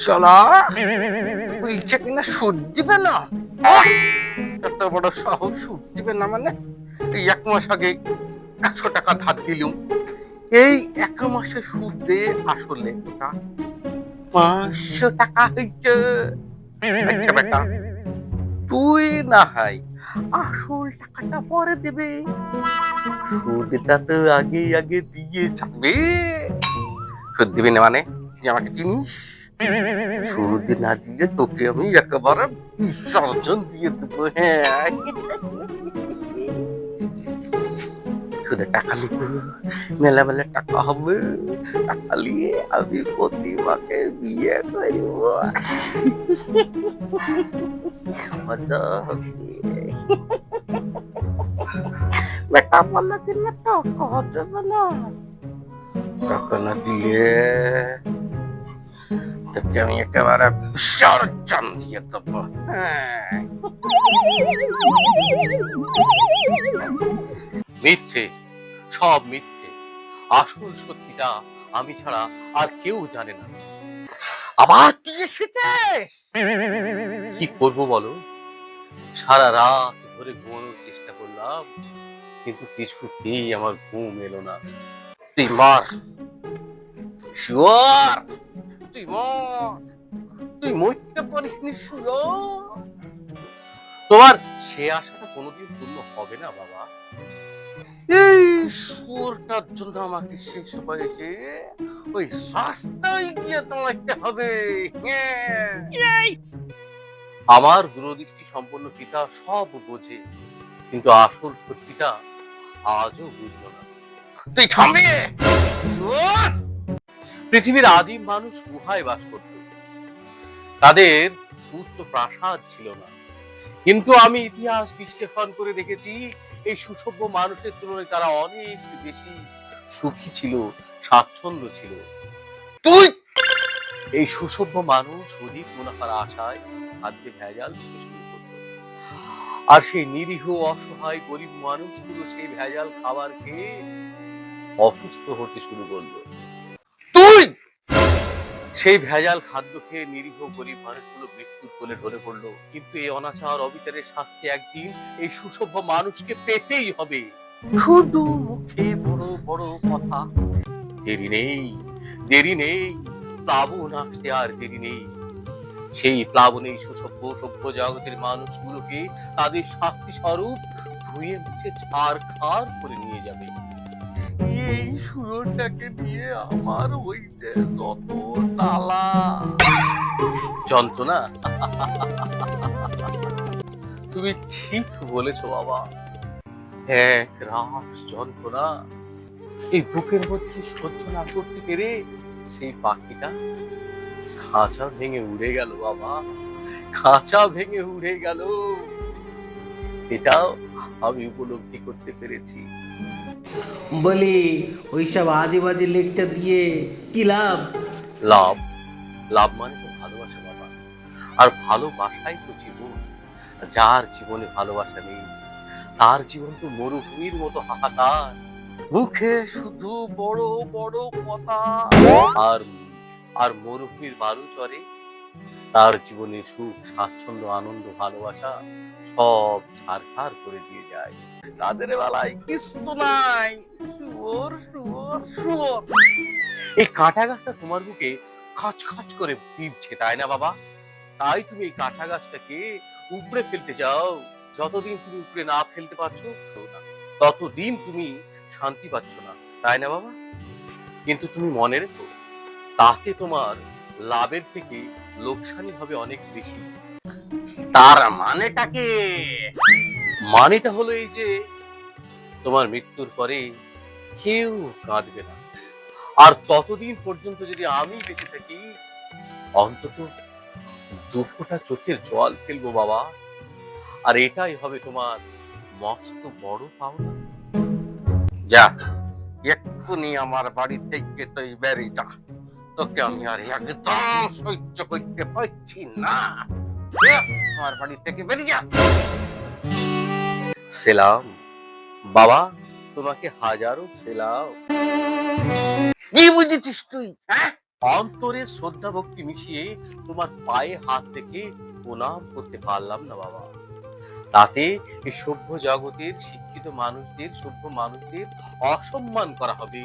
শালা বলছে কিনা সুদ দিবে না। এত বড় সাহস, সুদ দিবে না মানে? এই 1 মাস আগে 100 টাকা ধার দিলুম, এই 1 মাসে সুদ দিয়ে আসলে ওটা 500 টাকা হয়েছে। আচ্ছা বেটা, তুই না হয় আসল টাকাটা পরে দেবে, সুদটা তো আগে আগে দিয়ে যাবে। সুদ দিবি না মানে? তুই আমাকে চিনিস? সুদ না দিলে তোকে আমি একেবারে বিসর্জন দিয়ে দেবো। হ্যাঁ, সুদের টাকা নিব, মেলা মেলা টাকা হবে, টাকা নিয়ে আমি প্রতিমাকে বিয়ে করব, মজা হবে। বেটা বলে দিলে টাকা দেবে না, টাকা না দিলে তোকে আমি একেবারে বিসর্জন দিয়ে দেবো। হ্যাঁ, মিথ্যে, সব মিথ্যে। আসল সত্যিটা আমি ছাড়া আর কেউ জানে না। আবার কি এসেছে? কি করবো বলো? সারা রাত ধরে ঘুমানোর চেষ্টা করলাম, কিন্তু কিছুতেই আমার ঘুম এলো না। তুই মার, শুয়োর, তুই মর, তুই মরতে পারিসনি শুয়োর। তোমার সে আশাটা কোনোদিন পূর্ণ হবে না বাবা। এই শুয়োরটার জন্য আমাকে শেষ বয়সে ওই রাস্তায় গিয়ে তোমাকে হবে। হ্যাঁ। আমার দূরদৃষ্টি সম্পন্ন পিতা সব বোঝে, কিন্তু আসল সত্যিটা আজও বুঝলো না। তুই থামবি? শুয়োর! পৃথিবীর আদিম মানুষ গুহায় বাস করত, তাদের সুউচ্চ প্রাসাদ ছিল না। কিন্তু আমি ইতিহাস বিশ্লেষণ করে দেখেছি, এই সুসভ্য মানুষের তুলনায় তারা অনেক বেশি সুখী ছিল, স্বাচ্ছন্দ্য ছিল। তুই এই সুসভ্য মানুষ অধিক মুনাফার আশায় খাদ্যে ভেজাল দিতে শুরু করলো, আর সেই নিরীহ অসহায় গরিব মানুষগুলো সেই ভেজাল খাবার খেয়ে অসুস্থ হতে শুরু করলো। তুই সেই ভেজাল খাদ্য খেয়ে নিরীহ গরিব মানুষগুলো মৃত্যুর কোলে ঢলে পড়লো, কিন্তু এই অনাচার অবিচারের শাস্তি একদিন এই সুসভ্য মানুষকে পেতেই হবে। শুধু মুখে বড় বড় কথা, দেরি নেই, দেরি নেই, প্লাবন আসতে আর দেরি নেই। সেই প্লাবনে সুসভ্য সভ্য জগতের মানুষগুলোকে তাদের শাস্তি স্বরূপ ধুয়ে মুছে ছারখার করে নিয়ে যাবে। এই শুয়োরটাকে নিয়ে আমার ওই যে যত জ্বালা যন্ত্রণা। তুমি ঠিক বলেছো বাবা, এক রাস যন্ত্রণা এই বুকের মধ্যে সহ্য না করতে পেরে সেই পাখিটা খাঁচা ভেঙে উড়ে গেল বাবা, খাঁচা ভেঙে উড়ে গেল। এটাও আমি উপলব্ধি করতে পেরেছি। বলি ওইসব আজে বাজে লেকচার দিয়ে কি লাভ? লাভ? লাভ মানে তো ভালোবাসা বাবা, আর ভালোবাসাই তো জীবন। যার জীবনে ভালোবাসা নেই তার জীবন তো মরুভূমির মতো হাহাকার, মুখে শুধু বড় বড় কথা, আর আর মরুভূমির বালু চরে তার জীবনের সুখ স্বাচ্ছন্দ্য আনন্দ ভালোবাসা সব ছারখার করে দিয়ে যায়। তাদের বেলায় কিছু নাই, শুয়োর শুয়োর শুয়োর। এই কাঁটা গাছটা তোমার বুকে খাচ খাচ করে পিপছে, তাই না বাবা? তাই তুমি এই কাঁটা গাছটাকে উপড়ে ফেলতে চাও। যতদিন তুমি উপড়ে না ফেলতে পারছো না, ততদিন তুমি শান্তি পাচ্ছ না, তাই না বাবা? কিন্তু তুমি মনে রেখো, তাতে তোমার লাভের থেকে লোকসানই হবে অনেক বেশি। তার মানেটা কি? মানেটা হলো এই যে তোমার মৃত্যুর পরে কেউ কাঁদবে না, আর ততদিন পর্যন্ত যদি আমি বেঁচে থাকি অন্তত 2 ফোঁটা চোখের জল ফেলবো বাবা। আর এটাই হবে তোমার মস্ত বড় পাওনা। যা, এক্ষুনি আমার বাড়ি থেকে তুই বেরিয়ে যা, তোকে আমি আর একদম সহ্য করতে পারছি না। যা, আমার বাড়ি থেকে বেরিয়ে যা। সেলাম বাবা, তোমাকে হাজারো সেলাম। কি বুঝেছিস তুই? হ্যাঁ, অন্তরে শ্রদ্ধা ভক্তি মিশিয়ে তোমার পায়ে হাত রেখে প্রণাম করতে পারলাম না বাবা, তাতে এই সভ্য জগতের শিক্ষিত মানুষদের, সভ্য মানুষদের অসম্মান করা হবে।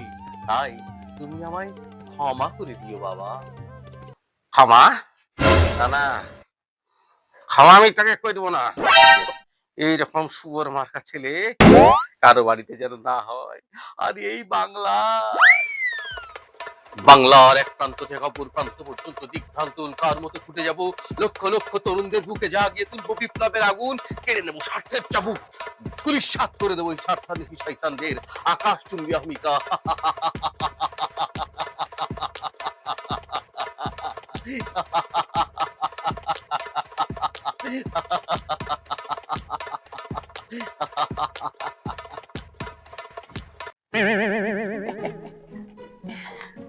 তাই তুমি আমায় ক্ষমা করে দিও বাবা। ক্ষমা? না না, ক্ষমা আমি তাকে করব না। এইরকম শুয়োর মার্কা ছেলে কারো বাড়িতে যেন না হয়। আর এই বাংলার এক প্রান্ত থেকে অপর প্রান্ত পর্যন্ত দিগ্ভ্রান্ত উল্কার মতো ছুটে যাব, লক্ষ লক্ষ তরুণদের বুকে জাগিয়ে তুলবো বিপ্লবের আগুন, কেড়ে নেবো স্বার্থের চাবুক, ধূলিসাৎ করে দেবো এই স্বার্থান্বেষী শয়তানদের আকাশ চুম্বি অহমিকা।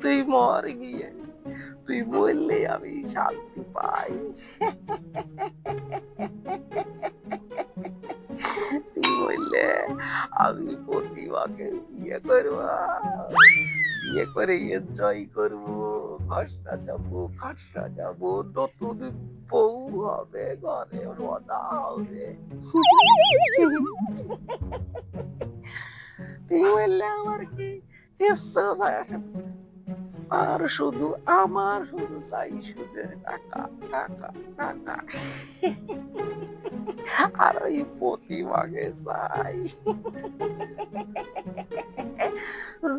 তুই মর গিয়ে, তুই বললে আমি শান্তি পাই। তুই বললে আমি প্রতিমাকে বিয়ে করবো, বিয়ে করে এনজয় করবো, খাসা যাবো, নতুন বউ হবে, ঘরে মজা হবে। তুই বললে আমার কি কিচ্ছু যায় আসে না। আমার শুধু চাই সুদের টাকা, টাকা, টাকা। আর ওই প্রতিমাকে চাই।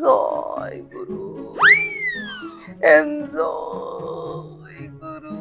জয় গুরু, এনজয় গুরু।